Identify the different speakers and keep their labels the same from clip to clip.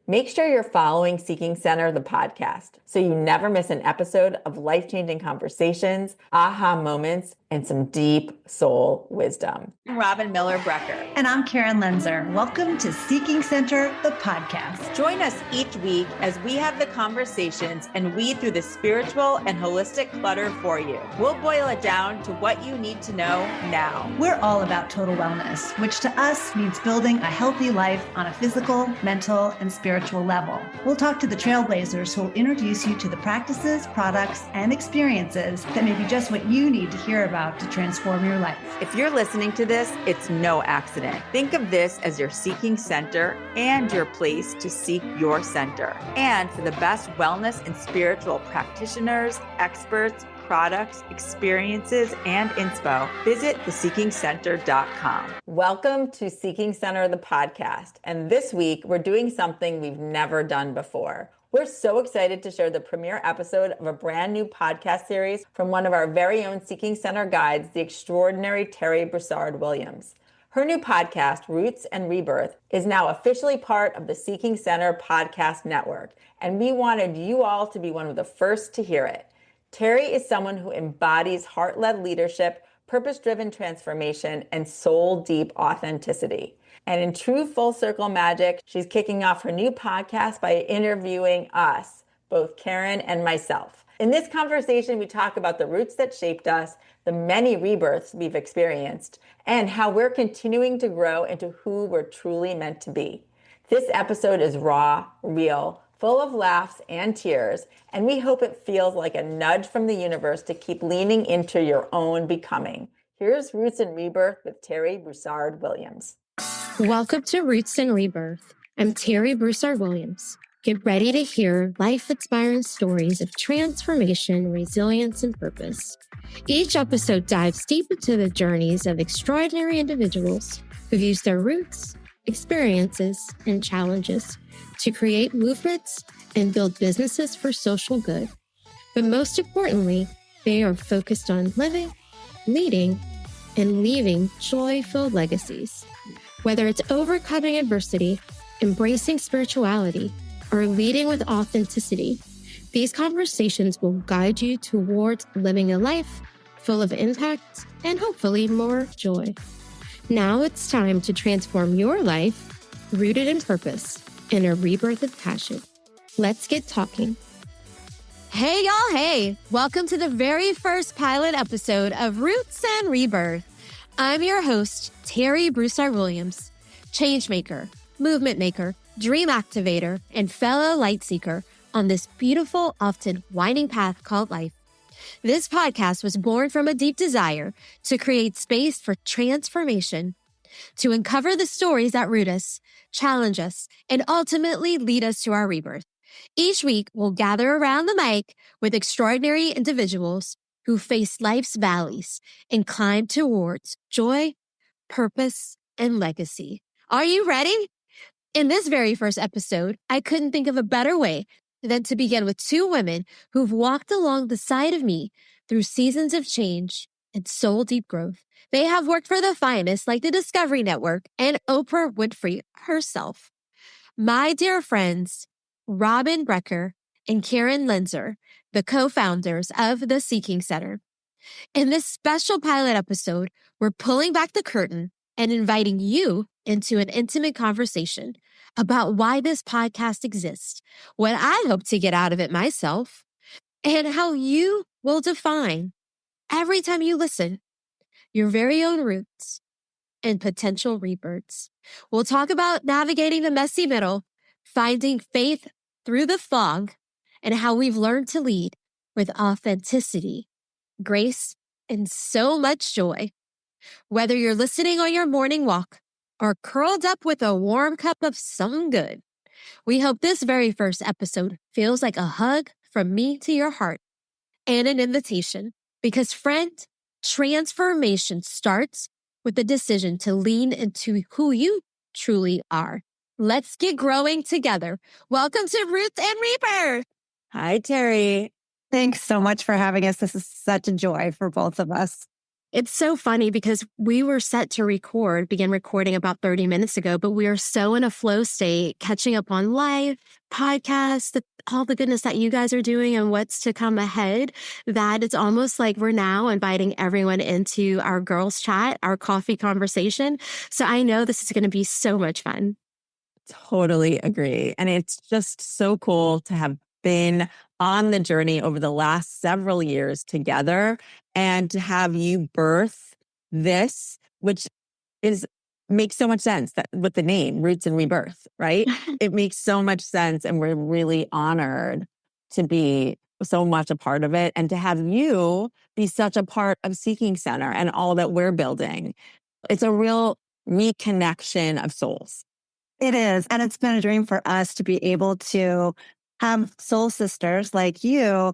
Speaker 1: Make sure you're following Seeking Center, the podcast, so you never miss an episode of life-changing conversations, aha moments, and some deep soul wisdom. I'm Robyn Miller-Brecker.
Speaker 2: And I'm Karen Lenzer. Welcome to Seeking Center, the podcast.
Speaker 1: Join us each week as we have the conversations and weed through the spiritual and holistic clutter for you. We'll boil it down to what you need to know now.
Speaker 2: We're all about total wellness, which to us means building a healthy life on a physical, mental, and spiritual level. We'll talk to the trailblazers who will introduce you to the practices, products, and experiences that may be just what you need to hear about to transform your life.
Speaker 1: If you're listening to this, it's no accident. Think of this as your seeking center and your place to seek your center. And for the best wellness and spiritual practitioners, experts, products, experiences, and inspo, visit theseekingcenter.com. Welcome to Seeking Center, the podcast. And this week, we're doing something we've never done before. We're so excited to share the premiere episode of a brand new podcast series from one of our very own Seeking Center guides, the extraordinary Terri Broussard Williams. Her new podcast, Roots and Rebirth, is now officially part of the Seeking Center podcast network, and we wanted you all to be one of the first to hear it. Terri is someone who embodies heart-led leadership, purpose-driven transformation, and soul-deep authenticity. And in true full-circle magic, she's kicking off her new podcast by interviewing us, both Karen and myself. In this conversation, we talk about the roots that shaped us, the many rebirths we've experienced, and how we're continuing to grow into who we're truly meant to be. This episode is raw, real, full of laughs and tears, and we hope it feels like a nudge from the universe to keep leaning into your own becoming. Here's Roots and Rebirth with Terri Broussard Williams.
Speaker 3: Welcome to Roots and Rebirth. I'm Terri Broussard Williams. Get ready to hear life-inspiring stories of transformation, resilience, and purpose. Each episode dives deep into the journeys of extraordinary individuals who've used their roots, experiences, and challenges to create movements and build businesses for social good. But most importantly, they are focused on living, leading, and leaving joy-filled legacies. Whether it's overcoming adversity, embracing spirituality, or leading with authenticity, these conversations will guide you towards living a life full of impact and hopefully more joy. Now it's time to transform your life, rooted in purpose, in a rebirth of passion. Let's get talking.
Speaker 4: Hey, y'all. Hey, welcome to the very first pilot episode of Roots and Rebirth. I'm your host, Terri Broussard Williams, change maker, movement maker, dream activator, and fellow light seeker on this beautiful, often winding path called life. This podcast was born from a deep desire to create space for transformation, to uncover the stories that root us, challenge us, and ultimately lead us to our rebirth. Each week, we'll gather around the mic with extraordinary individuals who face life's valleys and climb towards joy, purpose, and legacy. Are you ready? In this very first episode, I couldn't think of a better way than to begin with two women who've walked along the side of me through seasons of change and soul-deep growth. They have worked for the finest like the Discovery Network and Oprah Winfrey herself. My dear friends, Robyn Brecker and Karen Lenzer, the co-founders of the Seeking Center. In this special pilot episode, we're pulling back the curtain and inviting you into an intimate conversation about why this podcast exists, what I hope to get out of it myself, and how you will define, every time you listen, your very own roots and potential rebirths. We'll talk about navigating the messy middle, finding faith through the fog, and how we've learned to lead with authenticity, grace, and so much joy. Whether you're listening on your morning walk or curled up with a warm cup of something good, we hope this very first episode feels like a hug from me to your heart and an invitation. Because, friend, transformation starts with the decision to lean into who you truly are. Let's get growing together. Welcome to Roots and Rebirth.
Speaker 1: Hi, Terri.
Speaker 5: Thanks so much for having us. This is such a joy for both of us.
Speaker 4: It's so funny because we were set to begin recording about 30 minutes ago, but we are so in a flow state, catching up on life, podcasts, all the goodness that you guys are doing and what's to come ahead, that it's almost like we're now inviting everyone into our girls chat, our coffee conversation. So I know this is going to be so much fun.
Speaker 5: Totally agree. And it's just so cool to have been on the journey over the last several years together and to have you birth this, which makes so much sense that with the name Roots and Rebirth, right? It makes so much sense. And we're really honored to be so much a part of it and to have you be such a part of Seeking Center and all that we're building. It's a real reconnection of souls.
Speaker 2: It is. And it's been a dream for us to be able to have soul sisters like you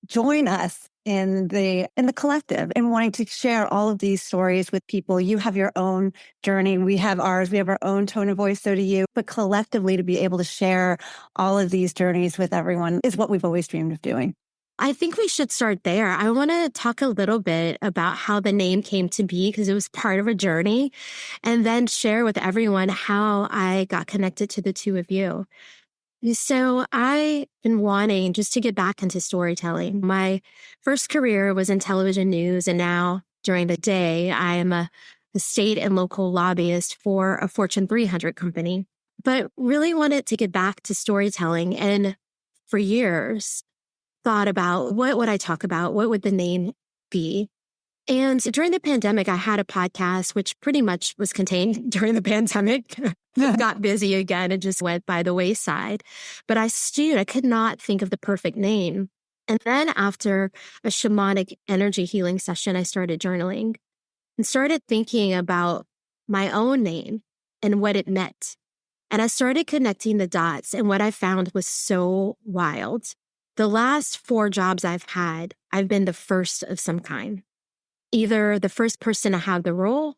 Speaker 2: join us in the collective and wanting to share all of these stories with people. You have your own journey. We have ours. We have our own tone of voice. So do you. But collectively to be able to share all of these journeys with everyone is what we've always dreamed of doing.
Speaker 4: I think we should start there. I want to talk a little bit about how the name came to be because it was part of a journey, and then share with everyone how I got connected to the two of you. So I've been wanting just to get back into storytelling. My first career was in television news, and now during the day, I am a state and local lobbyist for a Fortune 300 company, but really wanted to get back to storytelling. And for years, thought about what would I talk about? What would the name be? And during the pandemic, I had a podcast, which pretty much was contained during the pandemic. Got busy again and just went by the wayside. But I stewed. I could not think of the perfect name. And then after a shamanic energy healing session, I started journaling and started thinking about my own name and what it meant. And I started connecting the dots. And what I found was so wild. The last 4 jobs I've had, I've been the first of some kind. Either the first person to have the role,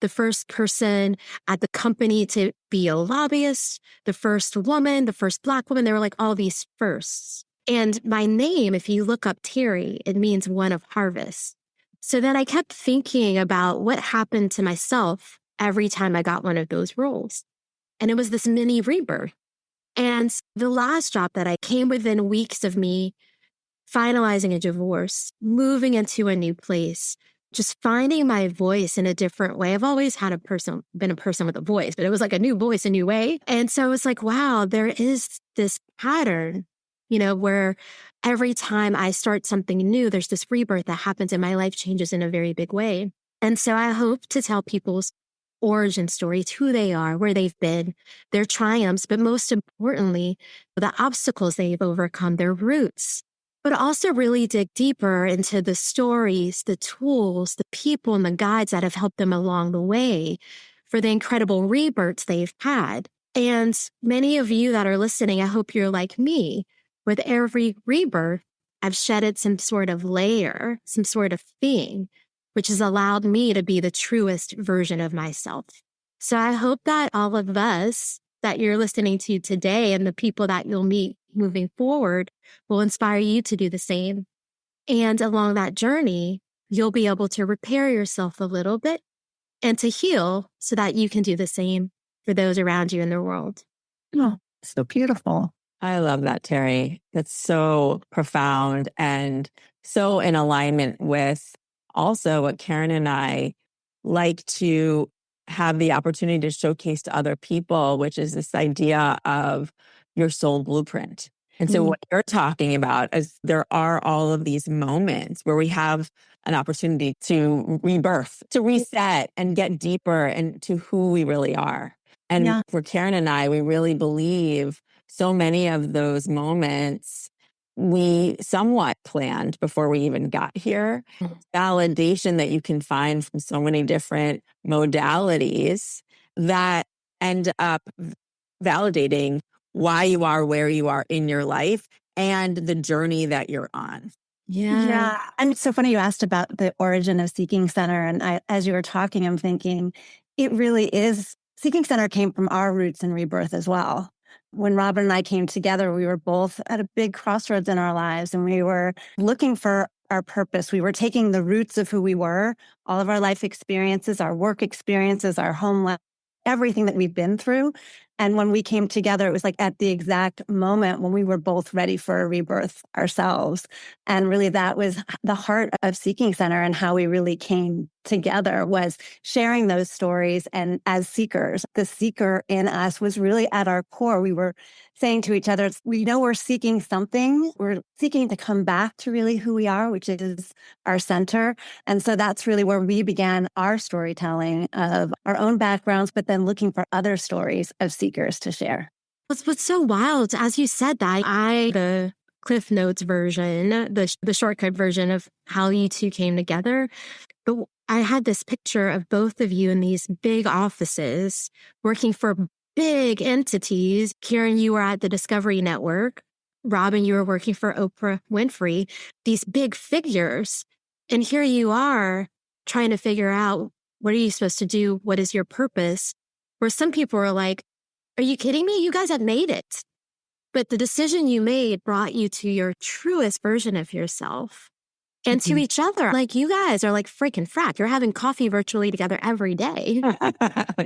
Speaker 4: the first person at the company to be a lobbyist, the first woman, the first Black woman. There were like all these firsts. And my name, if you look up Terri, it means one of harvest. So then I kept thinking about what happened to myself every time I got one of those roles. And it was this mini rebirth. And the last job that I came within weeks of me finalizing a divorce, moving into a new place, just finding my voice in a different way. I've always been a person with a voice, but it was like a new voice, a new way. And so it's like, wow, there is this pattern, where every time I start something new, there's this rebirth that happens and my life changes in a very big way. And so I hope to tell people's origin stories, who they are, where they've been, their triumphs, but most importantly, the obstacles they've overcome, their roots, but also really dig deeper into the stories, the tools, the people, and the guides that have helped them along the way for the incredible rebirths they've had. And many of you that are listening, I hope you're like me. With every rebirth, I've shedded some sort of layer, some sort of thing, which has allowed me to be the truest version of myself. So I hope that all of us that you're listening to today and the people that you'll meet moving forward will inspire you to do the same. And along that journey, you'll be able to repair yourself a little bit and to heal so that you can do the same for those around you in the world.
Speaker 2: Oh, so beautiful.
Speaker 5: I love that, Terri. That's so profound and so in alignment with also what Karen and I like to have the opportunity to showcase to other people, which is this idea of your soul blueprint. And so what you're talking about is there are all of these moments where we have an opportunity to rebirth, to reset and get deeper into who we really are. And for Karen and I, we really believe so many of those moments we somewhat planned before we even got here. Validation that you can find from so many different modalities that end up validating why you are where you are in your life and the journey that you're on.
Speaker 2: Yeah. And it's so funny you asked about the origin of Seeking Center. And as you were talking, I'm thinking it really is, Seeking Center came from our roots and rebirth as well. When Robyn and I came together, we were both at a big crossroads in our lives, and we were looking for
Speaker 6: our purpose. We were taking the roots of who we were, all of our life experiences, our work experiences, our home life, everything that we've been through. And when we came together, it was like at the exact moment when we were both ready for a rebirth ourselves. And really that was the heart of Seeking Center, and how we really came together was sharing those stories. And as seekers, the seeker in us was really at our core. We were saying to each other, we know we're seeking something. We're seeking to come back to really who we are, which is our center. And so that's really where we began our storytelling of our own backgrounds, but then looking for other stories of seekers to share.
Speaker 3: What's so wild, as you said that, the Cliff Notes version, the shortcut version of how you two came together, but I had this picture of both of you in these big offices working for big entities. Karen, you were at the Discovery Network. Robyn, you were working for Oprah Winfrey, these big figures. And here you are trying to figure out, what are you supposed to do? What is your purpose? Where some people are like, are you kidding me? You guys have made it. But the decision you made brought you to your truest version of yourself and to each other. Like, you guys are like freaking frack. You're having coffee virtually together every day.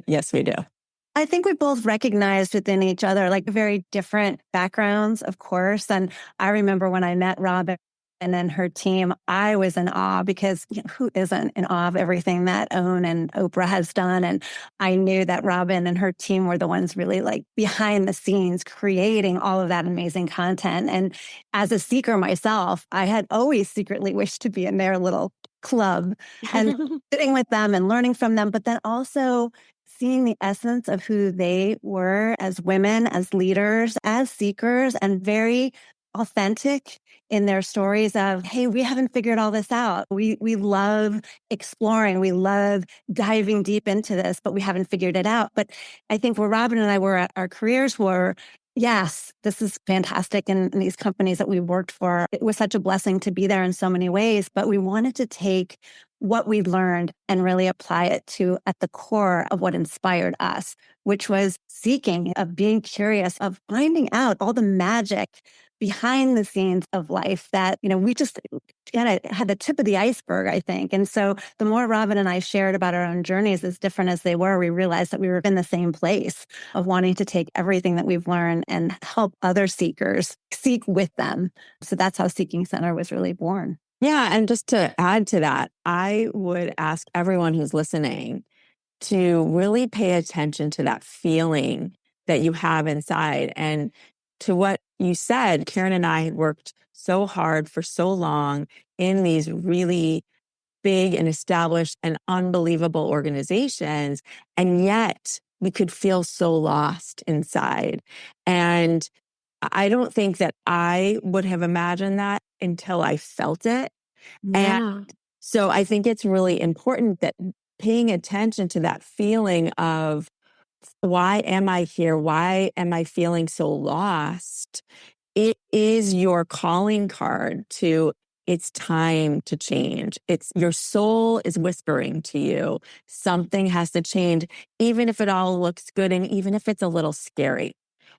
Speaker 5: Yes, we do.
Speaker 6: I think we both recognized within each other like very different backgrounds, of course. And I remember when I met Robyn and then her team, I was in awe because who isn't in awe of everything that OWN and Oprah has done? And I knew that Robyn and her team were the ones really like behind the scenes creating all of that amazing content. And as a seeker myself, I had always secretly wished to be in their little club and sitting with them and learning from them, but then also seeing the essence of who they were as women, as leaders, as seekers, and very authentic in their stories of, hey, we haven't figured all this out. We love exploring. We love diving deep into this, but we haven't figured it out. But I think where Robyn and I were at our careers were, yes, this is fantastic. And these companies that we worked for, it was such a blessing to be there in so many ways, but we wanted to take what we learned and really apply it to at the core of what inspired us, which was seeking, of being curious, of finding out all the magic behind the scenes of life that, we just had the tip of the iceberg, I think. And so the more Robyn and I shared about our own journeys, as different as they were, we realized that we were in the same place of wanting to take everything that we've learned and help other seekers seek with them. So that's how Seeking Center was really born.
Speaker 5: Yeah. And just to add to that, I would ask everyone who's listening to really pay attention to that feeling that you have inside. And to what you said, Karen and I had worked so hard for so long in these really big and established and unbelievable organizations. And yet we could feel so lost inside. And I don't think that I would have imagined that until I felt it.
Speaker 3: Yeah.
Speaker 5: And so I think it's really important that paying attention to that feeling of, why am I here? Why am I feeling so lost? It is your calling card to, it's time to change. It's your soul is whispering to you, something has to change, even if it all looks good and even if it's a little scary.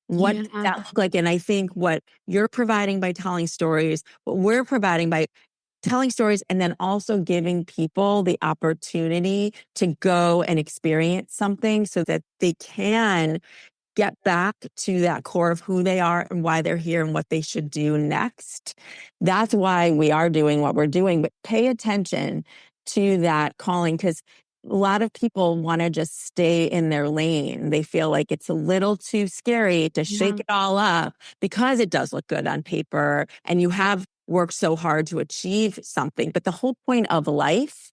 Speaker 5: What does that look like? And I think what you're providing by telling stories, what we're providing by telling stories, and then also giving people the opportunity to go and experience something so that they can get back to that core of who they are and why they're here and what they should do next. That's why we are doing what we're doing. But pay attention to that calling, because a lot of people want to just stay in their lane. They feel like it's a little too scary to shake it all up because it does look good on paper and you have worked so hard to achieve something. But the whole point of life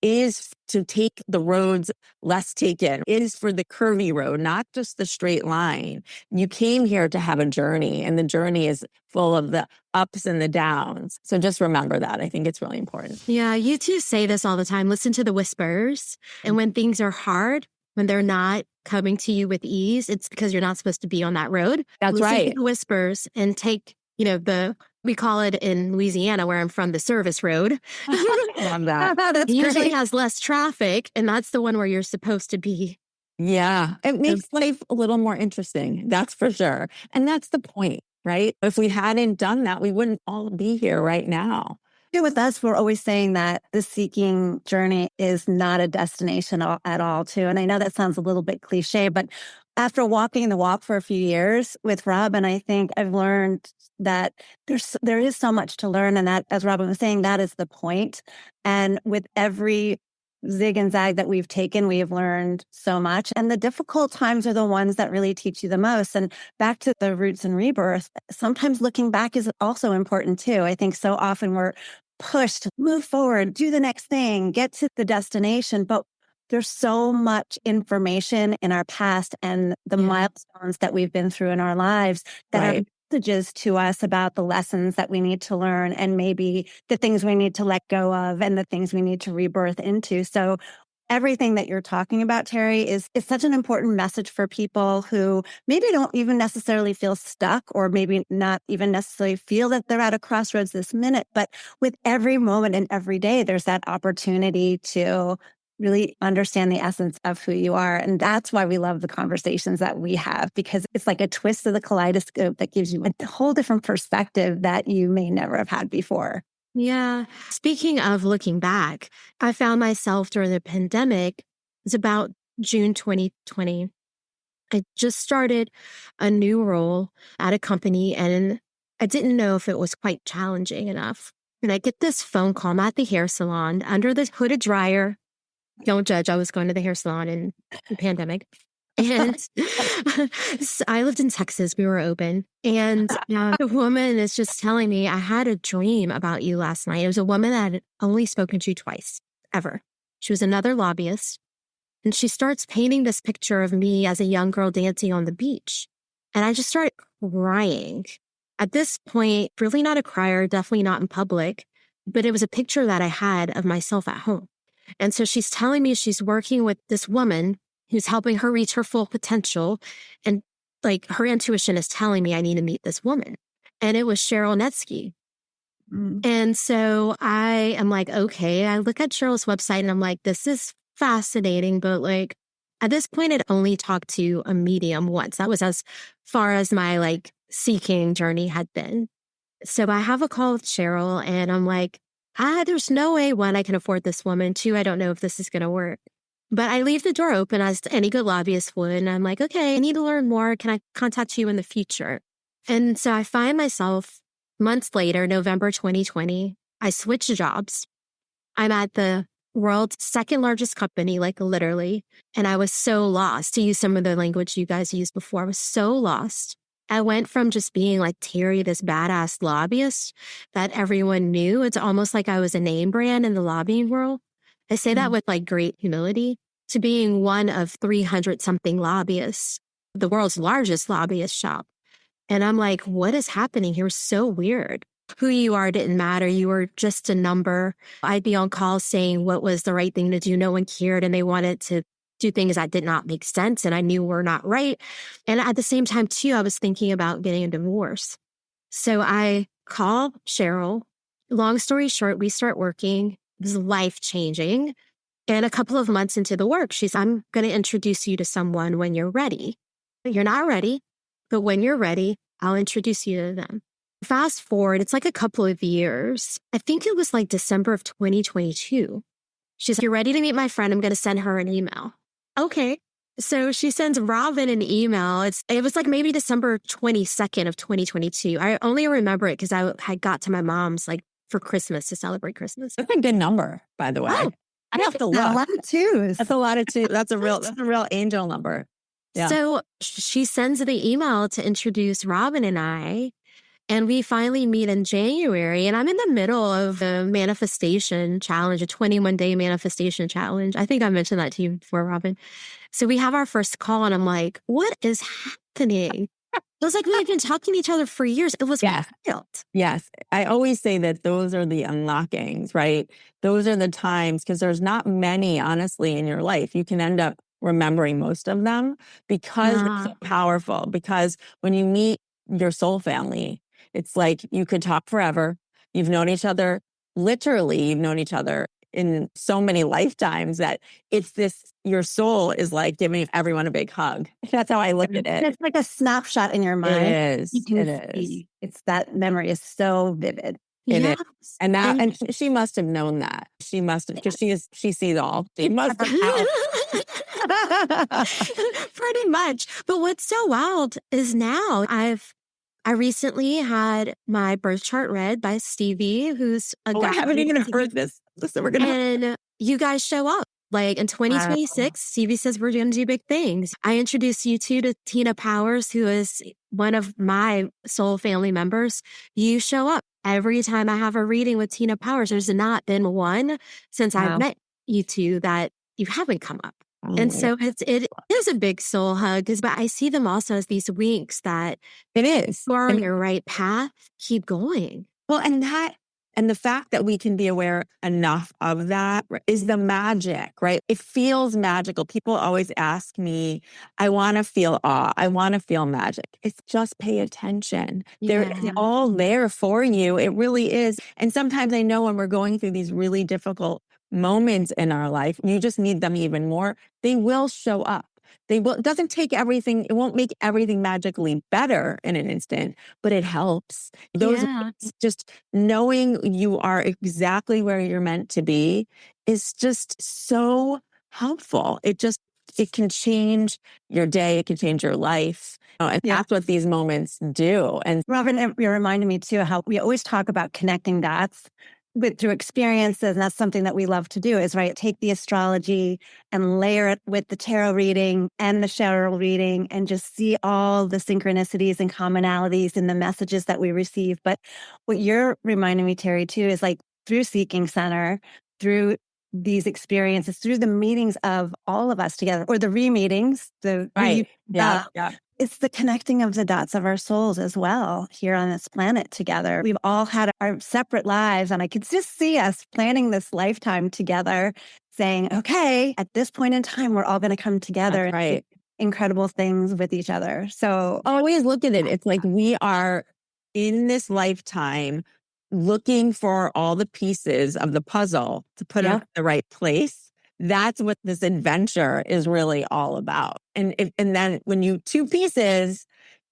Speaker 5: is to take the roads less taken. It is for the curvy road, not just the straight line. You came here to have a journey, and the journey is full of the ups and the downs. So just remember that. I think it's really important.
Speaker 3: Yeah, you two say this all the time. Listen to the whispers. And when things are hard, when they're not coming to you with ease, it's because you're not supposed to be on that road.
Speaker 5: That's
Speaker 3: Listen
Speaker 5: right.
Speaker 3: to the whispers and take, we call it in Louisiana, where I'm from, the service road.
Speaker 5: Love that.
Speaker 3: It usually has less traffic, and that's the one where you're supposed to be.
Speaker 5: Yeah, it makes life a little more interesting. That's for sure. And that's the point, right? If we hadn't done that, we wouldn't all be here right now.
Speaker 6: With us, we're always saying that the seeking journey is not a destination at all, too. And I know that sounds a little bit cliche, but after walking the walk for a few years with Robyn, I think I've learned that there is so much to learn. And that, as Robyn was saying, that is the point. And with every zig and zag that we've taken, we have learned so much. And the difficult times are the ones that really teach you the most. And back to the roots and rebirth, sometimes looking back is also important too. I think so often we're pushed to move forward, do the next thing, get to the destination. But there's so much information in our past and the milestones that we've been through in our lives that are messages to us about the lessons that we need to learn and maybe the things we need to let go of and the things we need to rebirth into. So everything that you're talking about, Terri, is such an important message for people who maybe don't even necessarily feel stuck or maybe not even necessarily feel that they're at a crossroads this minute. But with every moment and every day, there's that opportunity to really understand the essence of who you are. And that's why we love the conversations that we have, because it's like a twist of the kaleidoscope that gives you a whole different perspective that you may never have had before.
Speaker 4: Yeah. Speaking of looking back, I found myself during the pandemic. It's about June 2020. I just started a new role at a company and I didn't know if it was quite challenging enough. And I get this phone call. I'm at the hair salon under the hooded dryer. Don't judge. I was going to the hair salon in the pandemic. And I lived in Texas. We were open. And the woman is just telling me, I had a dream about you last night. It was a woman that I had only spoken to twice, ever. She was another lobbyist. And she starts painting this picture of me as a young girl dancing on the beach. And I just started crying. At this point, really not a crier, definitely not in public, but it was a picture that I had of myself at home. And so she's telling me she's working with this woman who's helping her reach her full potential. And like her intuition is telling me I need to meet this woman. And it was Cheryl Netsky. And so I am like, okay, I look at Cheryl's website and I'm like, this is fascinating. But like at this point, I'd only talked to a medium once. That was as far as my like seeking journey had been. So I have a call with Cheryl and I'm like, there's no way, one, I can afford this woman. Two, I don't know if this is going to work. But I leave the door open as any good lobbyist would. And I'm like, okay, I need to learn more. Can I contact you in the future? And so I find myself months later, November 2020, I switched jobs. I'm at the world's second largest company, like literally. And I was so lost, to use some of the language you guys used before. I was so lost. I went from just being like Terri, this badass lobbyist that everyone knew. It's almost like I was a name brand in the lobbying world. I say that with like great humility, to being one of 300 something lobbyists, the world's largest lobbyist shop. And I'm like, what is happening here? So weird. Who you are didn't matter. You were just a number. I'd be on calls saying what was the right thing to do. No one cared. And they wanted to do things that did not make sense. And I knew were not right. And at the same time, too, I was thinking about getting a divorce. So I call Cheryl. Long story short, we start working. It was life-changing. And a couple of months into the work, she's, I'm going to introduce you to someone when you're ready. You're not ready, but when you're ready, I'll introduce you to them. Fast forward, it's like a couple of years. I think it was like December of 2022. She's like, you're ready to meet my friend. I'm going to send her an email. Okay. So she sends Robyn an email. It was like maybe December 22nd of 2022. I only remember it because I had got to my mom's like for Christmas to celebrate Christmas.
Speaker 5: That's a good number, by the way.
Speaker 4: Oh,
Speaker 5: I have to look.
Speaker 6: A lot of twos.
Speaker 5: That's a lot of twos. That's a real angel number. Yeah.
Speaker 4: So she sends the email to introduce Robyn and I. And we finally meet in January, and I'm in the middle of a manifestation challenge, a 21-day manifestation challenge. I think I mentioned that to you before, Robyn. So we have our first call, and I'm like, what is happening? It was like we had been talking to each other for years. It was wild.
Speaker 5: Yes. I always say that those are the unlockings, right? Those are the times, because there's not many, honestly, in your life. You can end up remembering most of them because they're so powerful. Because when you meet your soul family, it's like you could talk forever. You've known each other, literally, you've known each other in so many lifetimes that it's this, your soul is like giving everyone a big hug. That's how I look at it.
Speaker 6: It's like a snapshot in your mind.
Speaker 5: It is.
Speaker 6: It's that memory is so vivid.
Speaker 5: in it.
Speaker 3: Yes.
Speaker 5: And she must have known that. She must have, because she sees all. She must have known.
Speaker 3: Pretty much. But what's so wild is now I recently had my birth chart read by Stevie, who's a guy.
Speaker 5: I haven't even heard this. Listen, we're gonna.
Speaker 3: And you guys show up. Like in 2026, Stevie says we're going to do big things. I introduced you to Tina Powers, who is one of my soul family members. You show up every time I have a reading with Tina Powers. There's not been one since I've met you two that you haven't come up. And so it is a big soul hug, but I see them also as these winks that
Speaker 5: it is.
Speaker 3: You're on your right path. Keep going.
Speaker 5: Well, and the fact that we can be aware enough of that is the magic, right? It feels magical. People always ask me, I want to feel awe. I want to feel magic. It's just pay attention. They're all there for you. It really is. And sometimes I know when we're going through these really difficult moments in our life, you just need them even more. They will show up. It doesn't take everything. It won't make everything magically better in an instant, but it helps. Just knowing you are exactly where you're meant to be is just so helpful. It can change your day. It can change your life. And that's what these moments do. And
Speaker 6: Robyn, you're reminding me too, how we always talk about connecting dots through experiences, and that's something that we love to do, is take the astrology and layer it with the tarot reading and the Cheryl reading and just see all the synchronicities and commonalities in the messages that we receive. But what you're reminding me, Terri, too, is through Seeking Center, through these experiences, through the meetings of all of us together, or the re-meetings, it's the connecting of the dots of our souls as well here on this planet together. We've all had our separate lives, and I could just see us planning this lifetime together, saying, okay, at this point in time, we're all going to come together and do incredible things with each other. So
Speaker 5: always look at it. It's like we are in this lifetime looking for all the pieces of the puzzle to put in the right place. That's what this adventure is really all about. And then when two pieces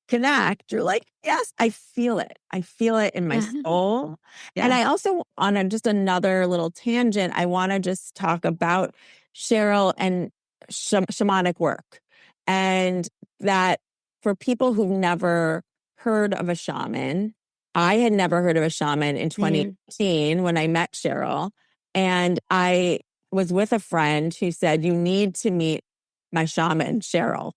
Speaker 5: connect, you're like, yes, I feel it. I feel it in my soul. And I also, on just another little tangent, I want to just talk about Cheryl and shamanic work. And that for people who've never heard of a shaman, I had never heard of a shaman in 2018 when I met Cheryl. And I was with a friend who said, you need to meet my shaman, Cheryl.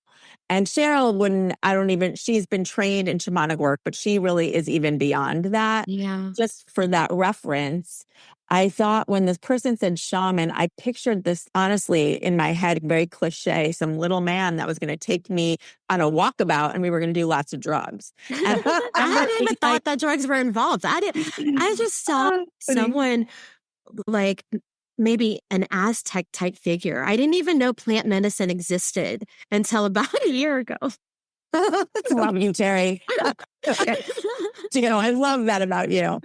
Speaker 5: And Cheryl she's been trained in shamanic work, but she really is even beyond that.
Speaker 3: Yeah.
Speaker 5: Just for that reference, I thought when this person said shaman, I pictured this honestly in my head, very cliche, some little man that was going to take me on a walkabout and we were going to do lots of drugs. And
Speaker 3: I hadn't even thought that drugs were involved. I just saw someone like maybe an Aztec type figure. I didn't even know plant medicine existed until about a year ago.
Speaker 5: I love you, Terri. I love that about you.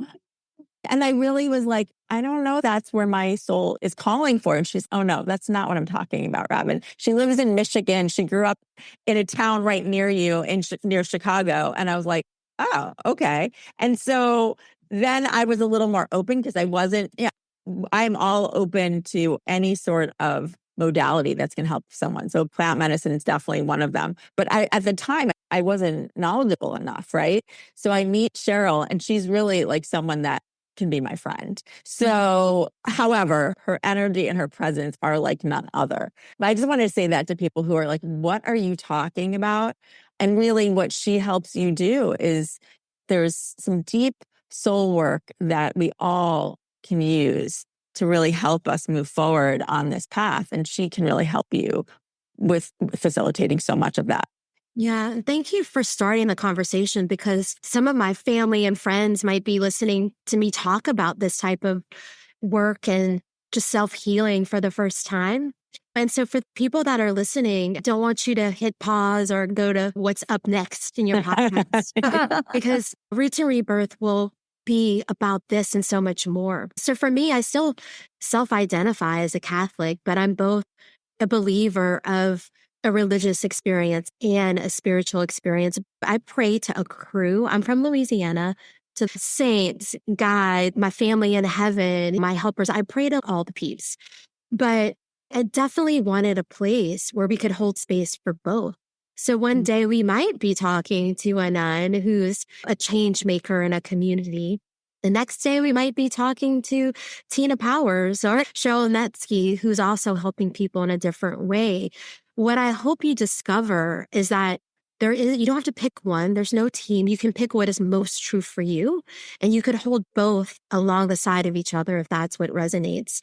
Speaker 5: And I really was like, I don't know, that's where my soul is calling for. And she's, oh no, that's not what I'm talking about, Robyn. She lives in Michigan. She grew up in a town right near you, near Chicago. And I was like, oh, okay. And so then I was a little more open because I'm all open to any sort of modality that's going to help someone. So plant medicine is definitely one of them. But at the time, I wasn't knowledgeable enough, right? So I meet Cheryl and she's really like someone that can be my friend. So, however, her energy and her presence are like none other. But I just want to say that to people who are like, what are you talking about? And really what she helps you do is there's some deep soul work that we all can use to really help us move forward on this path. And she can really help you with facilitating so much of that.
Speaker 3: Yeah. And thank you for starting the conversation, because some of my family and friends might be listening to me talk about this type of work and just self-healing for the first time. And so for people that are listening, I don't want you to hit pause or go to what's up next in your podcast, because Roots and Rebirth will be about this and so much more. So for me, I still self-identify as a Catholic, but I'm both a believer of a religious experience and a spiritual experience. I pray to accrue. I'm from Louisiana. to the saints, God, my family in heaven, my helpers. I pray to all the peeps. But I definitely wanted a place where we could hold space for both. So one day we might be talking to a nun who's a change maker in a community. The next day we might be talking to Tina Powers or Cheryl Netsky, who's also helping people in a different way. What I hope you discover is that you don't have to pick one. There's no team. You can pick what is most true for you, and you could hold both along the side of each other if that's what resonates.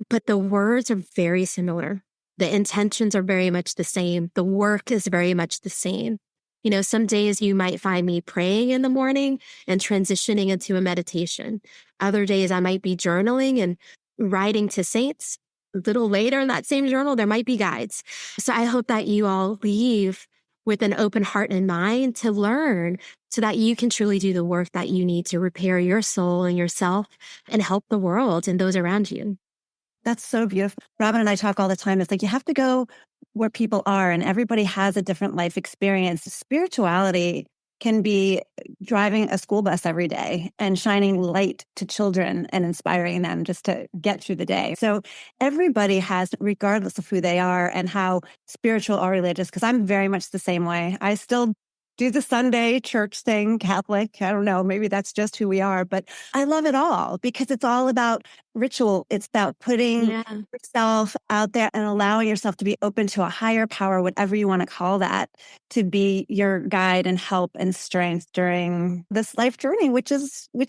Speaker 3: But the words are very similar. The intentions are very much the same. The work is very much the same. You know, some days you might find me praying in the morning and transitioning into a meditation. Other days I might be journaling and writing to saints. A little later in that same journal, there might be guides. So I hope that you all leave with an open heart and mind to learn so that you can truly do the work that you need to repair your soul and yourself and help the world and those around you.
Speaker 6: That's so beautiful. Robyn and I talk all the time. It's like you have to go where people are, and everybody has a different life experience. Spirituality can be driving a school bus every day and shining light to children and inspiring them just to get through the day. So everybody has, regardless of who they are and how spiritual or religious, because I'm very much the same way. I still do the Sunday church thing, Catholic. I don't know, maybe that's just who we are, but I love it all because it's all about ritual. It's about putting yourself out there and allowing yourself to be open to a higher power, whatever you want to call that, to be your guide and help and strength during this life journey, which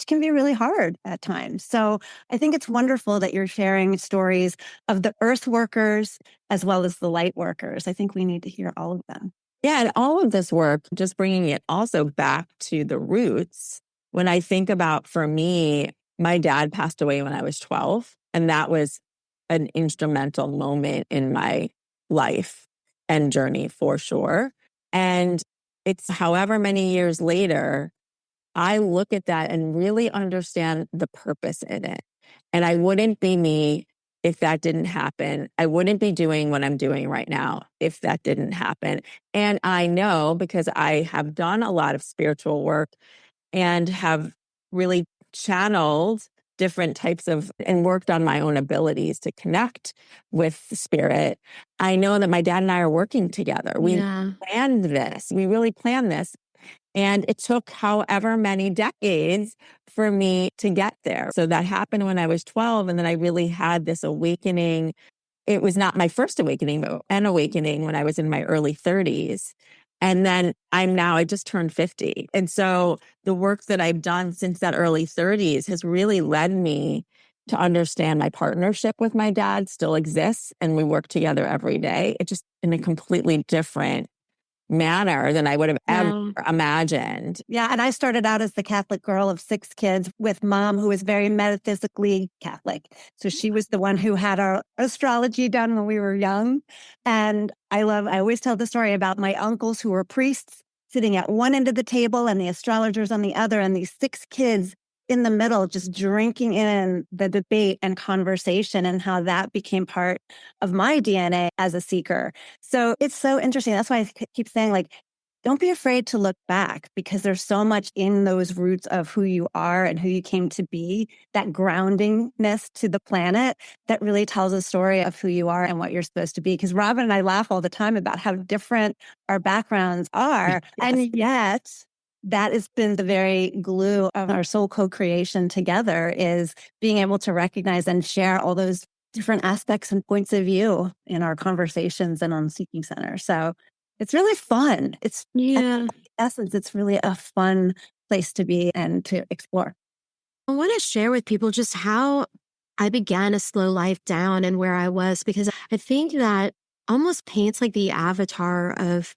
Speaker 6: can be really hard at times. So I think it's wonderful that you're sharing stories of the earth workers as well as the light workers. I think we need to hear all of them.
Speaker 5: Yeah, and all of this work, just bringing it also back to the roots. When I think about, for me, my dad passed away when I was 12, and that was an instrumental moment in my life and journey for sure. And it's however many years later, I look at that and really understand the purpose in it. And I wouldn't be me if that didn't happen. I wouldn't be doing what I'm doing right now if that didn't happen. And I know, because I have done a lot of spiritual work and have really channeled different types of and worked on my own abilities to connect with the spirit. I know that my dad and I are working together. We planned this. We really planned this. And it took however many decades for me to get there. So that happened when I was 12. And then I really had this awakening. It was not my first awakening, but an awakening when I was in my early 30s. And then I just turned 50. And so the work that I've done since that early 30s has really led me to understand my partnership with my dad still exists. And we work together every day. It's just in a completely different manner than I would have ever imagined.
Speaker 6: Yeah. And I started out as the Catholic girl of 6 kids with mom, who was very metaphysically Catholic. So she was the one who had our astrology done when we were young. And I always tell the story about my uncles who were priests sitting at one end of the table and the astrologers on the other, and these 6 kids in the middle, just drinking in the debate and conversation, and how that became part of my DNA as a seeker. So it's so interesting. That's why I keep saying, like, don't be afraid to look back, because there's so much in those roots of who you are and who you came to be, that groundingness to the planet that really tells a story of who you are and what you're supposed to be. Because Robyn and I laugh all the time about how different our backgrounds are. And yet that has been the very glue of our soul co-creation together, is being able to recognize and share all those different aspects and points of view in our conversations and on Seeking Center. So it's really fun. In essence, it's really a fun place to be and to explore.
Speaker 3: I want to share with people just how I began to slow life down and where I was, because I think that almost paints like the avatar of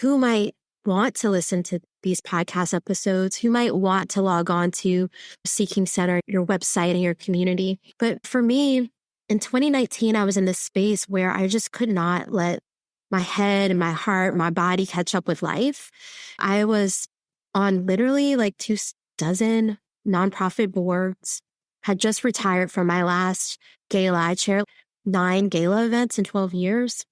Speaker 3: who might want to listen to these podcast episodes, who might want to log on to Seeking Center, your website and your community. But for me, in 2019, I was in this space where I just could not let my head and my heart, my body catch up with life. I was on literally like 24 nonprofit boards, had just retired from my last gala. I chaired 9 gala events in 12 years.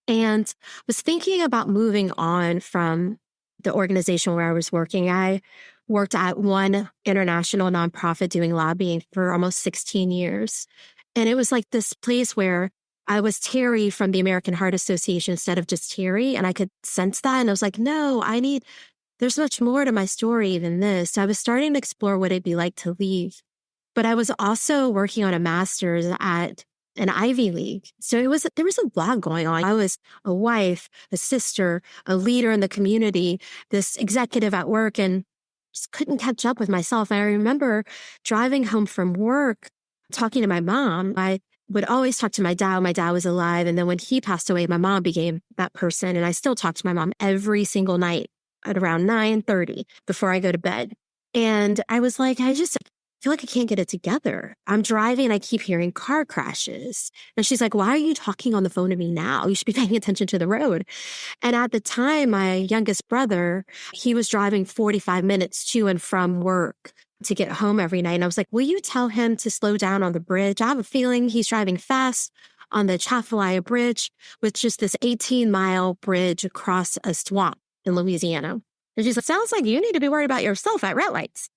Speaker 3: And was thinking about moving on from the organization where I was working. I worked at one international nonprofit doing lobbying for almost 16 years. And it was like this place where I was Terri from the American Heart Association instead of just Terri. And I could sense that. And I was like, no, there's much more to my story than this. So I was starting to explore what it'd be like to leave. But I was also working on a master's at an Ivy League. So there was a lot going on. I was a wife, a sister, a leader in the community, this executive at work, and just couldn't catch up with myself. I remember driving home from work, talking to my mom. I would always talk to my dad when my dad was alive. And then when he passed away, my mom became that person. And I still talk to my mom every single night at around 9:30 before I go to bed. And I was like, I just feel like I can't get it together. I'm driving and I keep hearing car crashes. And she's like, why are you talking on the phone to me now? You should be paying attention to the road. And at the time, my youngest brother, he was driving 45 minutes to and from work to get home every night. And I was like, will you tell him to slow down on the bridge? I have a feeling he's driving fast on the Chafalaya Bridge, which is this 18-mile bridge across a swamp in Louisiana. And she's like, sounds like you need to be worried about yourself at red lights.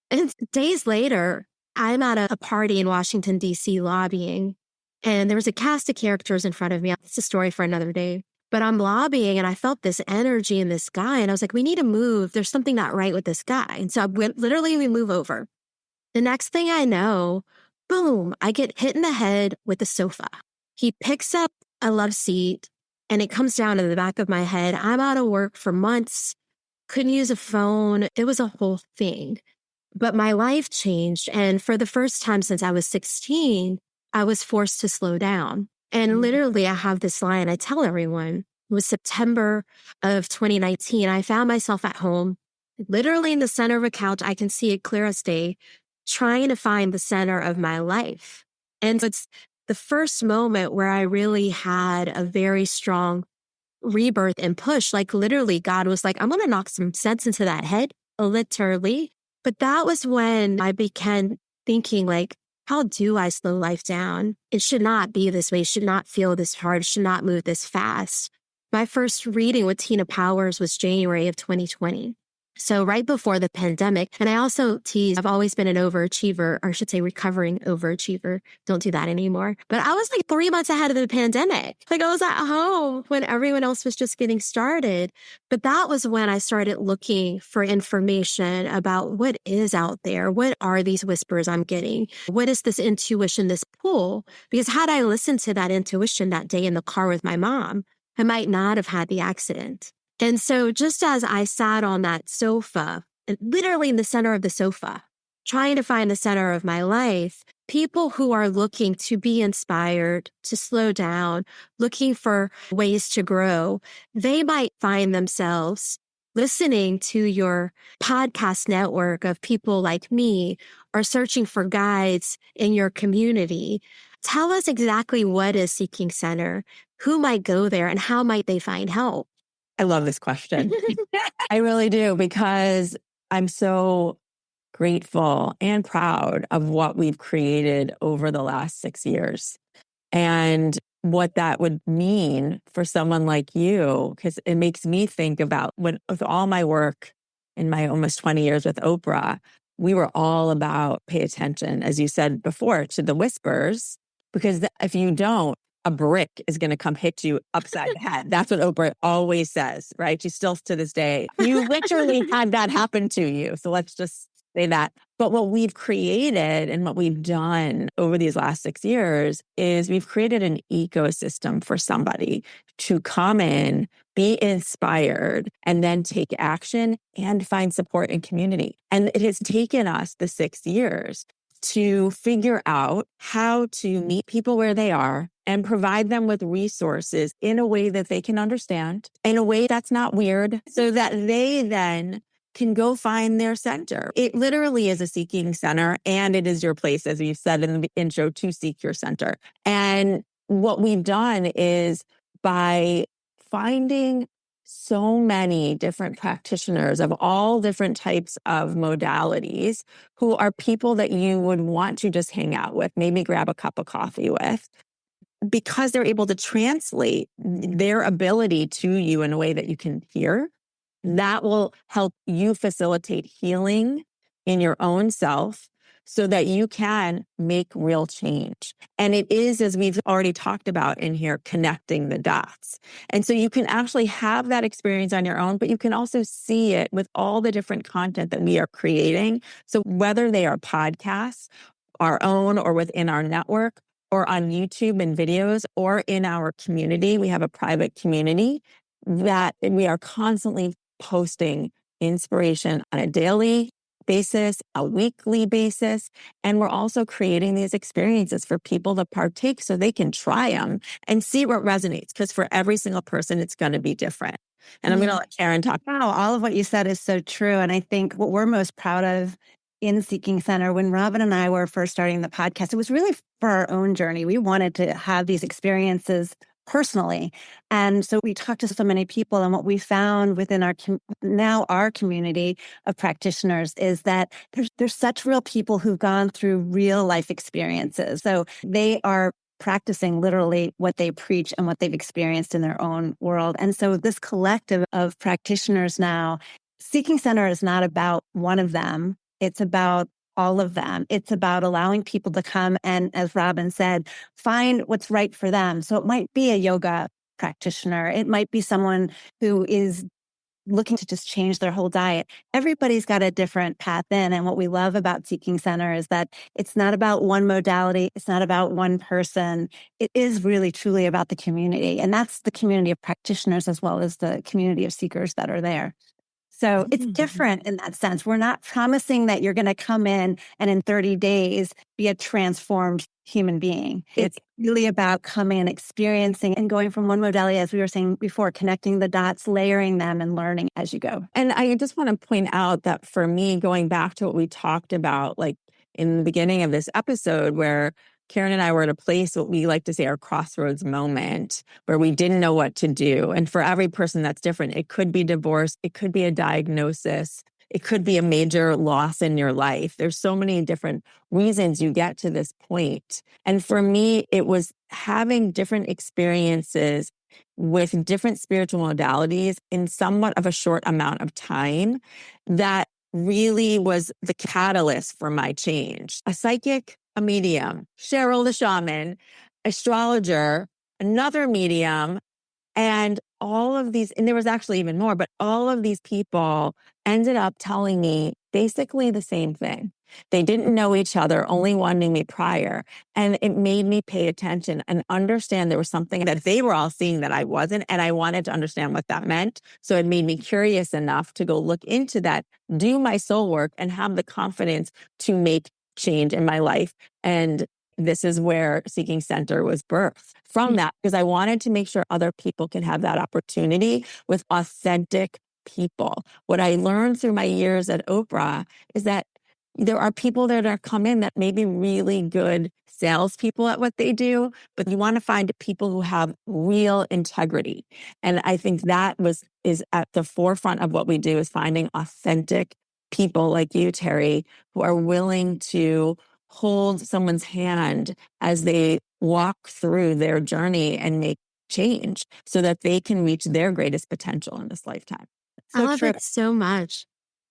Speaker 3: And days later, I'm at a party in Washington, D.C. lobbying, and there was a cast of characters in front of me. It's a story for another day. But I'm lobbying, and I felt this energy in this guy, and I was like, we need to move. There's something not right with this guy. And so we move over. The next thing I know, boom, I get hit in the head with the sofa. He picks up a love seat, and it comes down to the back of my head. I'm out of work for months, couldn't use a phone. It was a whole thing. But my life changed. And for the first time since I was 16, I was forced to slow down. And literally, I have this line I tell everyone. It was September of 2019. I found myself at home, literally in the center of a couch. I can see it clear as day, trying to find the center of my life. And it's the first moment where I really had a very strong rebirth and push. Like literally, God was like, I'm going to knock some sense into that head, literally. But that was when I began thinking like, how do I slow life down? It should not be this way. It should not feel this hard. It should not move this fast. My first reading with Tina Powers was January of 2020. So right before the pandemic. And I also tease, I've always been an overachiever, or I should say recovering overachiever. Don't do that anymore. But I was like 3 months ahead of the pandemic. Like I was at home when everyone else was just getting started. But that was when I started looking for information about what is out there. What are these whispers I'm getting? What is this intuition, this pull? Because had I listened to that intuition that day in the car with my mom, I might not have had the accident. And so just as I sat on that sofa, literally in the center of the sofa, trying to find the center of my life, people who are looking to be inspired, to slow down, looking for ways to grow, they might find themselves listening to your podcast network of people like me or searching for guides in your community. Tell us exactly what is Seeking Center, who might go there, and how might they find help?
Speaker 5: I love this question. I really do, because I'm so grateful and proud of what we've created over the last 6 years and what that would mean for someone like you, because it makes me think about when, with all my work in my almost 20 years with Oprah, we were all about pay attention, as you said before, to the whispers, because if you don't, a brick is going to come hit you upside the head. That's what Oprah always says, right? She still, to this day, you literally had that happen to you. So let's just say that. But what we've created and what we've done over these last 6 years is we've created an ecosystem for somebody to come in, be inspired, and then take action and find support and community. And it has taken us the 6 years to figure out how to meet people where they are and provide them with resources in a way that they can understand, in a way that's not weird, so that they then can go find their center. It literally is a seeking center, and it is your place, as you said in the intro, to seek your center. And what we've done is by finding so many different practitioners of all different types of modalities who are people that you would want to just hang out with, maybe grab a cup of coffee with, because they're able to translate their ability to you in a way that you can hear, That will help you facilitate healing in your own self so that you can make real change. And it is, as we've already talked about in here, connecting the dots. And so you can actually have that experience on your own, but you can also see it with all the different content that we are creating. So whether they are podcasts, our own or within our network, or on YouTube and videos, or in our community, we have a private community that we are constantly posting inspiration on a daily basis, a weekly basis. And we're also creating these experiences for people to partake so they can try them and see what resonates. Because for every single person, it's going to be different. And I'm going to let Karen talk.
Speaker 6: Wow, all of what you said is so true. And I think what we're most proud of in Seeking Center, when Robyn and I were first starting the podcast, it was really for our own journey. We wanted to have these experiences personally. And so we talked to so many people, and what we found within our community of practitioners is that there's such real people who've gone through real life experiences. So they are practicing literally what they preach and what they've experienced in their own world. And so this collective of practitioners now, Seeking Center is not about one of them. It's about all of them. It's about allowing people to come and, as Robyn said, find what's right for them. So it might be a yoga practitioner. It might be someone who is looking to just change their whole diet. Everybody's got a different path in. And what we love about Seeking Center is that it's not about one modality. It's not about one person. It is really, truly about the community. And that's the community of practitioners as well as the community of seekers that are there. So it's different in that sense. We're not promising that you're going to come in and in 30 days be a transformed human being. It's really about coming and experiencing and going from one modality, as we were saying before, connecting the dots, layering them, and learning as you go.
Speaker 5: And I just want to point out that for me, going back to what we talked about, like in the beginning of this episode, where Karen and I were at a place, what we like to say our crossroads moment, where we didn't know what to do. And for every person, that's different. It could be divorce. It could be a diagnosis. It could be a major loss in your life. There's so many different reasons you get to this point. And for me, it was having different experiences with different spiritual modalities in somewhat of a short amount of time that really was the catalyst for my change. A psychic, a medium, Cheryl the shaman, astrologer, another medium, and all of these, and there was actually even more, but all of these people ended up telling me basically the same thing. They didn't know each other, only one knew me prior. And it made me pay attention and understand there was something that they were all seeing that I wasn't. And I wanted to understand what that meant. So it made me curious enough to go look into that, do my soul work, and have the confidence to make change in my life. And this is where Seeking Center was birthed from that, because I wanted to make sure other people can have that opportunity with authentic people. What I learned through my years at Oprah is that there are people that are come in that may be really good salespeople at what they do, but you want to find people who have real integrity. And I think that is at the forefront of what we do, is finding authentic people like you, Terri, who are willing to hold someone's hand as they walk through their journey and make change so that they can reach their greatest potential in this lifetime.
Speaker 4: I love it so much.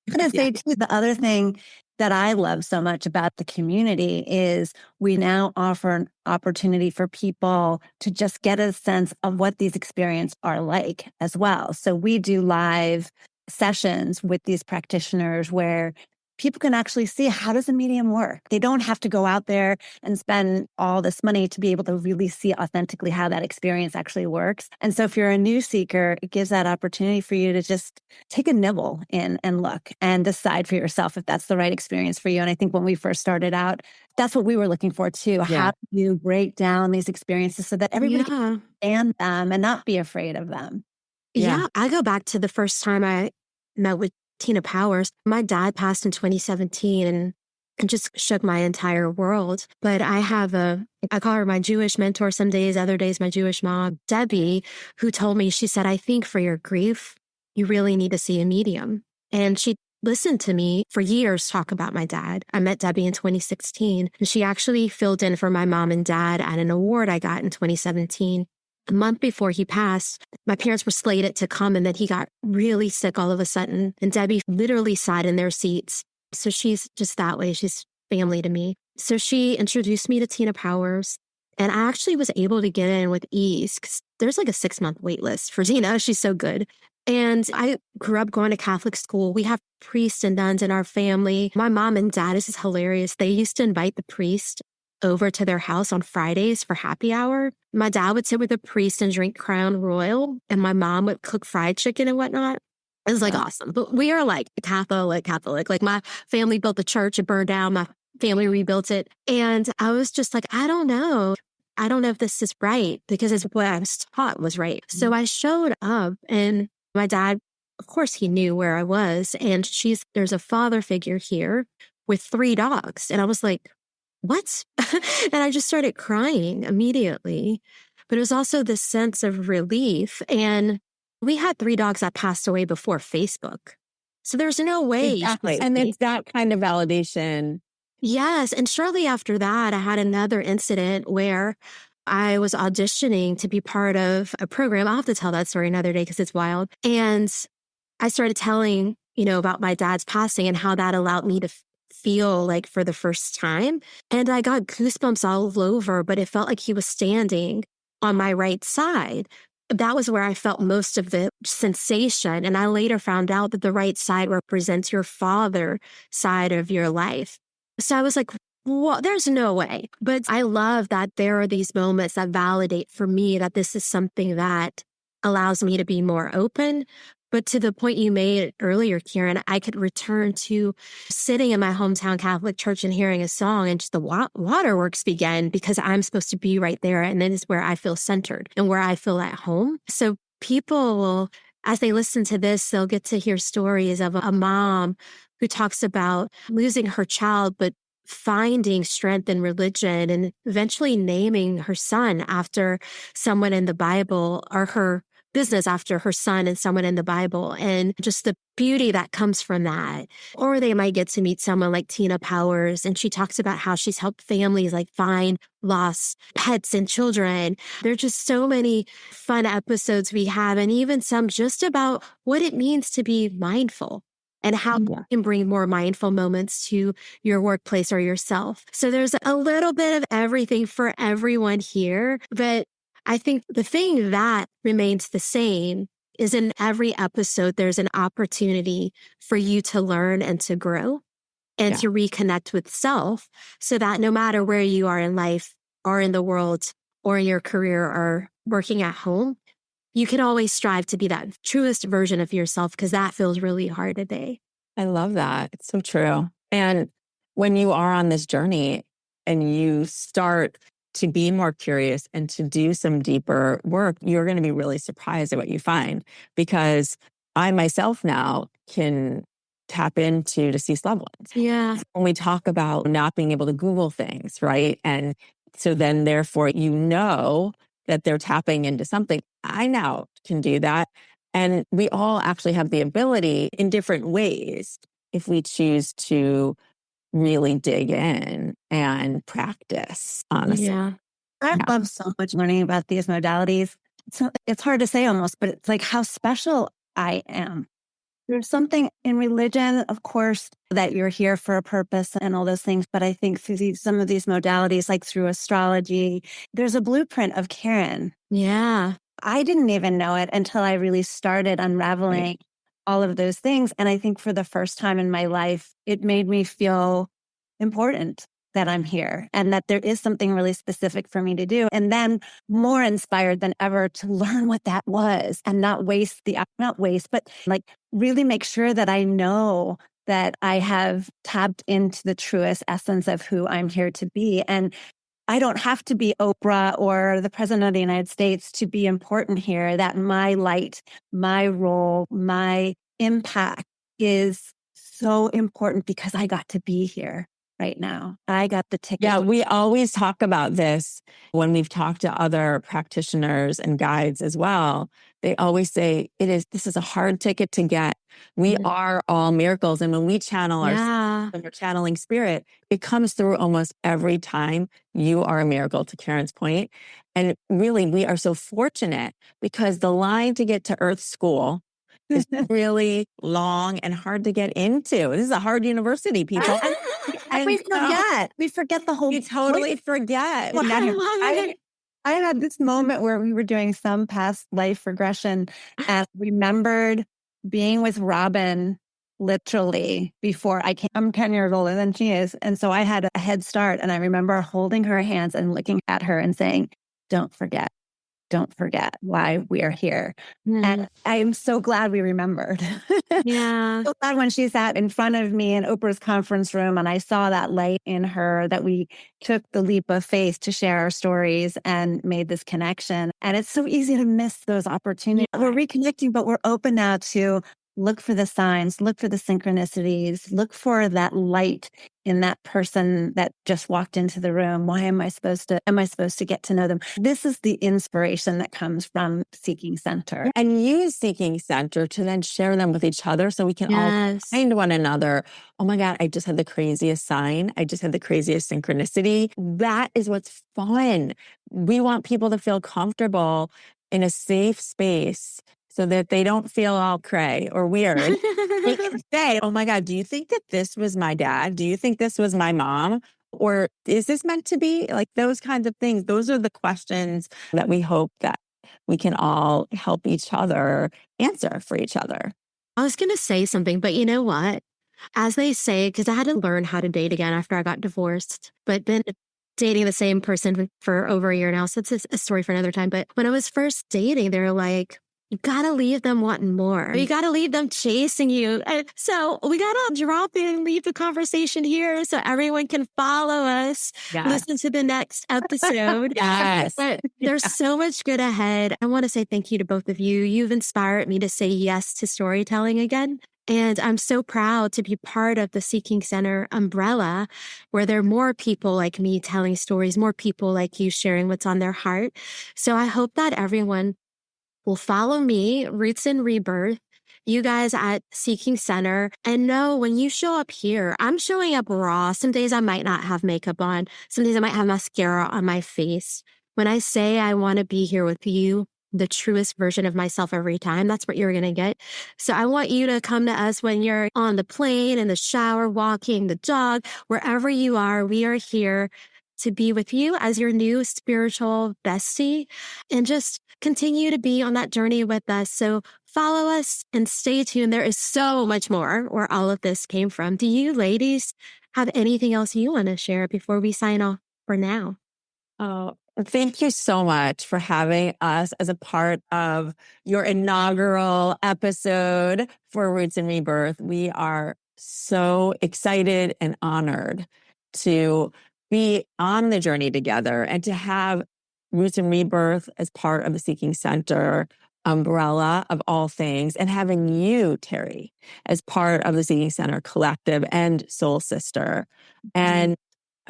Speaker 6: I'm going to say too, the other thing that I love so much about the community is we now offer an opportunity for people to just get a sense of what these experiences are like as well. So we do live sessions with these practitioners where people can actually see, how does a medium work? They don't have to go out there and spend all this money to be able to really see authentically how that experience actually works. And so if you're a new seeker, it gives that opportunity for you to just take a nibble in and look and decide for yourself if that's the right experience for you. And I think when we first started out, that's what we were looking for too. Yeah. How do you break down these experiences so that everybody can understand them and not be afraid of them?
Speaker 4: Yeah, I go back to the first time I met with Tina Powers. My dad passed in 2017 and just shook my entire world. But I have I call her my Jewish mentor some days, other days my Jewish mom, Debbie, who told me, she said, I think for your grief, you really need to see a medium. And she listened to me for years talk about my dad. I met Debbie in 2016, and she actually filled in for my mom and dad at an award I got in 2017.
Speaker 3: The month before he passed, my parents were slated to come, and then he got really sick all of a sudden. And Debbie literally sat in their seats. So she's just that way. She's family to me. So she introduced me to Tina Powers. And I actually was able to get in with ease because there's like a 6-month wait list for Tina. She's so good. And I grew up going to Catholic school. We have priests and nuns in our family. My mom and dad, this is hilarious. They used to invite the priest over to their house on Fridays for happy hour. My dad would sit with the priest and drink Crown Royal, and my mom would cook fried chicken and whatnot. It was like awesome. But we are like Catholic. Like my family built the church, it burned down. My family rebuilt it. And I was just like, I don't know. I don't know if this is right because it's what I was taught was right. So I showed up, and my dad, of course, he knew where I was. And there's a father figure here with 3 dogs. And I was like, what? And I just started crying immediately. But it was also this sense of relief. And we had 3 dogs that passed away before Facebook. So there's no way.
Speaker 5: Exactly. And it's that kind of validation.
Speaker 3: Yes. And shortly after that, I had another incident where I was auditioning to be part of a program. I'll have to tell that story another day because it's wild. And I started telling, about my dad's passing and how that allowed me to feel like for the first time. And I got goosebumps all over, but it felt like he was standing on my right side. That was where I felt most of the sensation. And I later found out that the right side represents your father side of your life. So I was like, well, there's no way. But I love that there are these moments that validate for me that this is something that allows me to be more open. But to the point you made earlier, Karen, I could return to sitting in my hometown Catholic church and hearing a song, and just the waterworks begin because I'm supposed to be right there. And then it's where I feel centered and where I feel at home. So people will, as they listen to this, they'll get to hear stories of a mom who talks about losing her child, but finding strength in religion and eventually naming her son after someone in the Bible, or her business after her son and someone in the Bible, and just the beauty that comes from that. Or they might get to meet someone like Tina Powers, and she talks about how she's helped families like find lost pets and children. There are just so many fun episodes we have, and even some just about what it means to be mindful and how you can bring more mindful moments to your workplace or yourself. So there's a little bit of everything for everyone here. But I think the thing that remains the same is in every episode, there's an opportunity for you to learn and to grow and to reconnect with self, so that no matter where you are in life or in the world or in your career or working at home, you can always strive to be that truest version of yourself, because that feels really hard today.
Speaker 5: I love that. It's so true. And when you are on this journey and you start to be more curious and to do some deeper work, you're going to be really surprised at what you find. Because I myself now can tap into deceased loved ones.
Speaker 3: Yeah.
Speaker 5: When we talk about not being able to Google things, right? And so then therefore, that they're tapping into something. I now can do that. And we all actually have the ability in different ways if we choose to really dig in and practice, honestly.
Speaker 3: Yeah.
Speaker 6: I love so much learning about these modalities. So it's hard to say almost, but it's like how special I am. There's something in religion, of course, that you're here for a purpose and all those things. But I think through some of these modalities, like through astrology, there's a blueprint of Karen.
Speaker 3: Yeah.
Speaker 6: I didn't even know it until I really started unraveling all of those things. And I think for the first time in my life, it made me feel important that I'm here and that there is something really specific for me to do. And then more inspired than ever to learn what that was and not but like really make sure that I know that I have tapped into the truest essence of who I'm here to be. And I don't have to be Oprah or the president of the United States to be important here, that my light, my role, my impact is so important because I got to be here. right now. I got the ticket.
Speaker 5: Yeah, we always talk about this when we've talked to other practitioners and guides as well. They always say this is a hard ticket to get. We are all miracles. And when we channel ourselves, when we're channeling spirit, it comes through almost every time. You are a miracle, to Karen's point. And really, we are so fortunate because the line to get to Earth School is really long and hard to get into. This is a hard university, people.
Speaker 6: And we forget the whole.
Speaker 5: You totally forget.
Speaker 6: I had this moment where we were doing some past life regression and remembered being with Robyn literally before I came. I'm 10 years older than she is. And so I had a head start. And I remember holding her hands and looking at her and saying, don't forget why we are here. And I am so glad we remembered.
Speaker 4: Yeah.
Speaker 6: So glad when she sat in front of me in Oprah's conference room and I saw that light in her, that we took the leap of faith to share our stories and made this connection. And it's so easy to miss those opportunities. We're reconnecting, but we're open now to look for the signs, look for the synchronicities, look for that light in that person that just walked into the room. Why am I supposed to get to know them? This is the inspiration that comes from Seeking Center.
Speaker 5: And use Seeking Center to then share them with each other so we can all find one another. Oh my God, I just had the craziest sign. I just had the craziest synchronicity. That is what's fun. We want people to feel comfortable in a safe space so that they don't feel all cray or weird. They can say, oh my God, do you think that this was my dad? Do you think this was my mom? Or is this meant to be? Like those kinds of things. Those are the questions that we hope that we can all help each other answer for each other.
Speaker 4: I was going to say something, but you know what? As they say, because I had to learn how to date again after I got divorced, but been dating the same person for over a year now. So it's a story for another time. But when I was first dating, they were like, you got to leave them wanting more. You got to leave them chasing you. And so we got to drop in and leave the conversation here so everyone can follow us, listen to the next episode. But there's so much good ahead. I want to say thank you to both of you. You've inspired me to say yes to storytelling again. And I'm so proud to be part of the Seeking Center umbrella, where there are more people like me telling stories, more people like you sharing what's on their heart. So I hope that everyone will follow me, Roots and Rebirth, you guys at Seeking Center, and know when you show up here, I'm showing up raw. Some days I might not have makeup on. Some days I might have mascara on my face. When I say I want to be here with you, the truest version of myself every time, that's what you're going to get. So I want you to come to us when you're on the plane, in the shower, walking the dog, wherever you are. We are here to be with you as your new spiritual bestie and just continue to be on that journey with us. So follow us and stay tuned. There is so much more where all of this came from. Do you ladies have anything else you want to share before we sign off for now?
Speaker 5: Oh, thank you so much for having us as a part of your inaugural episode for Roots and Rebirth. We are so excited and honored to be on the journey together and to have Roots and Rebirth as part of the Seeking Center umbrella of all things, and having you, Terri, as part of the Seeking Center collective and soul sister. And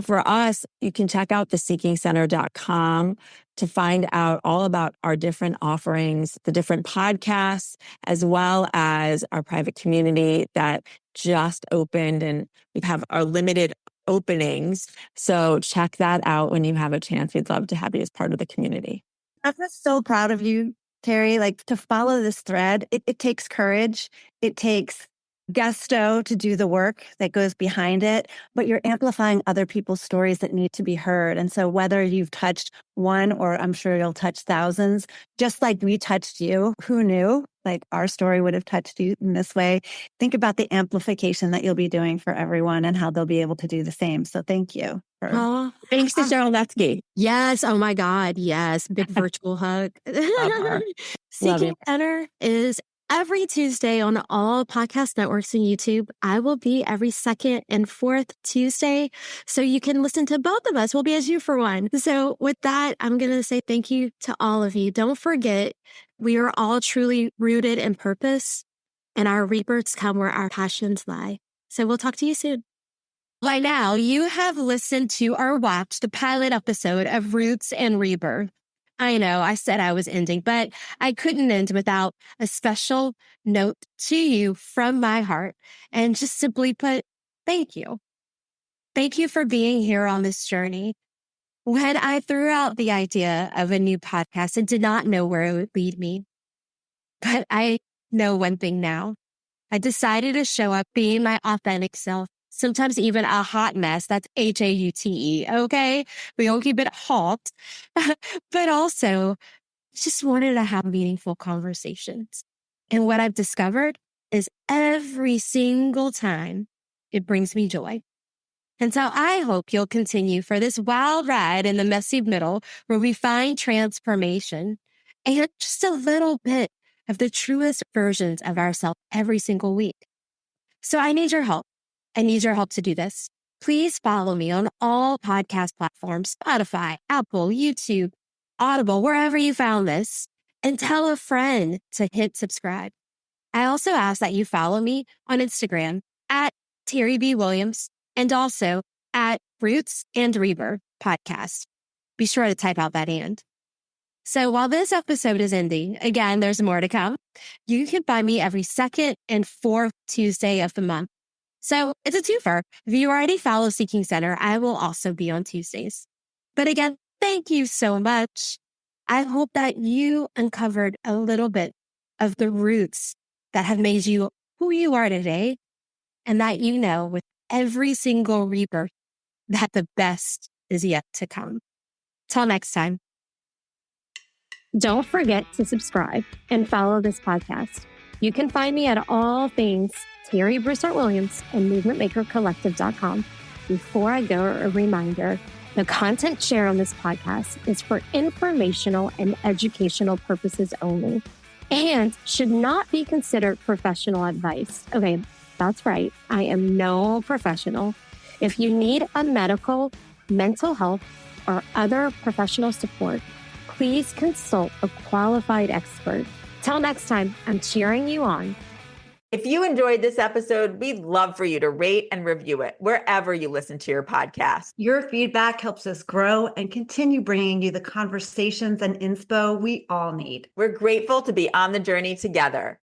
Speaker 5: for us, you can check out theseekingcenter.com to find out all about our different offerings, the different podcasts, as well as our private community that just opened, and we have our limited openings. So check that out when you have a chance. We'd love to have you as part of the community.
Speaker 6: I'm just so proud of you, Terri. Like, to follow this thread, it takes courage. It takes gusto to do the work that goes behind it, but you're amplifying other people's stories that need to be heard. And so whether you've touched one, or I'm sure you'll touch thousands, just like we touched you, who knew? Like, our story would have touched you in this way. Think about the amplification that you'll be doing for everyone and how they'll be able to do the same. So thank you.
Speaker 5: Thanks to Cheryl Letsky.
Speaker 4: Yes. Oh my God. Yes. Big virtual hug. Seeking Center is every Tuesday on all podcast networks and YouTube. I will be every second and fourth Tuesday. So you can listen to both of us. We'll be as you for one. So with that, I'm going to say thank you to all of you. Don't forget, we are all truly rooted in purpose, and our rebirths come where our passions lie. So we'll talk to you soon. By now, you have listened to or watched the pilot episode of Roots and Rebirth. I know I said I was ending, but I couldn't end without a special note to you from my heart. And just simply put, thank you. Thank you for being here on this journey. When I threw out the idea of a new podcast, I did not know where it would lead me. But I know one thing now. I decided to show up being my authentic self, sometimes even a hot mess. That's HAUTE, okay? We don't keep it hot. But also, just wanted to have meaningful conversations. And what I've discovered is every single time it brings me joy. And so I hope you'll continue for this wild ride in the messy middle where we find transformation and just a little bit of the truest versions of ourselves every single week. So I need your help. I need your help to do this. Please follow me on all podcast platforms, Spotify, Apple, YouTube, Audible, wherever you found this, and tell a friend to hit subscribe. I also ask that you follow me on Instagram at Terri B. Williams and also at Roots and Rebirth podcast. Be sure to type out that and. So while this episode is ending, again, there's more to come. You can find me every second and fourth Tuesday of the month. So it's a twofer. If you already follow Seeking Center, I will also be on Tuesdays. But again, thank you so much. I hope that you uncovered a little bit of the roots that have made you who you are today, and that you know with every single rebirth that the best is yet to come. Till next time.
Speaker 3: Don't forget to subscribe and follow this podcast. You can find me at all things Terri Broussard Williams and movementmakercollective.com. Before I go, a reminder, the content shared on this podcast is for informational and educational purposes only and should not be considered professional advice. Okay, that's right. I am no professional. If you need a medical, mental health, or other professional support, please consult a qualified expert. Till next time, I'm cheering you on.
Speaker 1: If you enjoyed this episode, we'd love for you to rate and review it wherever you listen to your podcast.
Speaker 2: Your feedback helps us grow and continue bringing you the conversations and inspo we all need.
Speaker 1: We're grateful to be on the journey together.